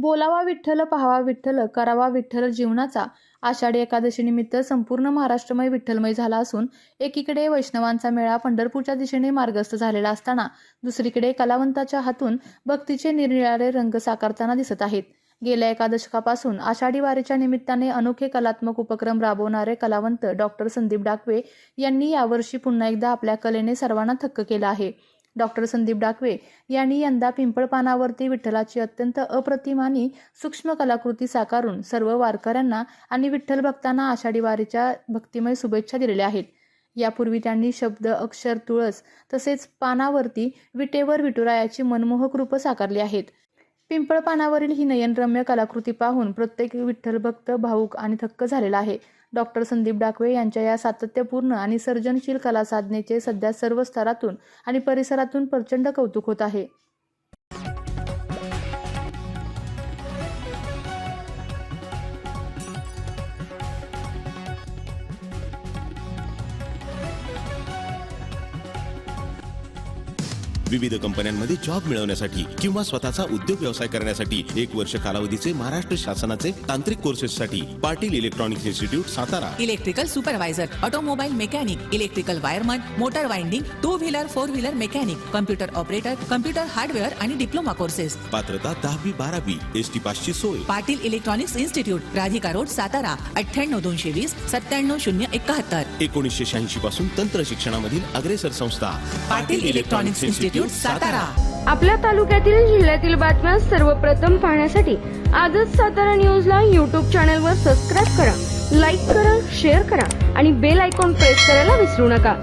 बोलावा विठ्ठल, पाहावा विठ्ठल, करावा विठ्ठल जीवनाचा आषाढी एकादशीनिमित्त संपूर्ण महाराष्ट्रमय विठ्ठलमय झाला असून एकीकडे वैष्णवांचा मेळा पंढरपूरच्या दिशेने मार्गस्थ झालेला असताना दुसरीकडे कलावंताच्या हातून भक्तीचे निरनिराळे रंग साकारताना दिसत आहेत. गेल्या एका दशकापासून आषाढी वारीच्या निमित्ताने अनोखे कलात्मक उपक्रम राबवणारे कलावंत डॉक्टर संदीप डाकवे यांनी यावर्षी पुन्हा एकदा आपल्या कलेने सर्वांना थक्क केलं आहे. डॉक्टर संदीप डाकवे यांनी यंदा पिंपळपानावरती विठ्ठलाची अत्यंत अप्रतिम आणि सूक्ष्म कलाकृती साकारून सर्व वारकऱ्यांना आणि विठ्ठल भक्तांना आषाढी वारीच्या भक्तिमय शुभेच्छा दिलेल्या आहेत. यापूर्वी त्यांनी शब्द, अक्षर, तुळस तसेच पानावरती विटेवर विठुरायाची मनमोहक रूप साकारली आहेत. पिंपळपानावरील ही नयनरम्य कलाकृती पाहून प्रत्येक विठ्ठल भक्त भावुक आणि थक्क झालेला आहे. डॉक्टर संदीप डाकवे यांच्या या सातत्यपूर्ण आणि सर्जनशील कला साधनेचे सध्या सर्व स्तरातून आणि परिसरातून प्रचंड कौतुक होत आहे. विविध कंपन्यांमध्ये जॉब मिळवण्यासाठी किंवा स्वतःचा उद्योग व्यवसाय करण्यासाठी 1 वर्ष कालावधीचे महाराष्ट्र शासनाचे तांत्रिक कोर्सेससाठी Patil electronics institute Satara. Electrical supervisor, automobile mechanic, electrical wireman, motor winding, 2 wheeler 4 wheeler mechanic, computer operator, computer hardware आणि डिप्लोमा कोर्सेस. पात्रता 10वी 12वी एसटी पासची सोय. Patil electronics institute, Radhika road, Satara. 98 220 97 71. 1986 पासून तंत्र शिक्षणामधील अग्रेसर संस्था पाटील इलेक्ट्रॉनिक्स इन्स्टिट्यूट सातारा. आपल्या तालुक्यातील जिल्ह्यातील बातम्या सर्वप्रथम पाहण्यासाठी आजच सातारा न्यूजला YouTube चॅनलवर सबस्क्राईब करा, लाईक करा, शेअर करा आणि बेल आयकॉन प्रेस करायला विसरू नका.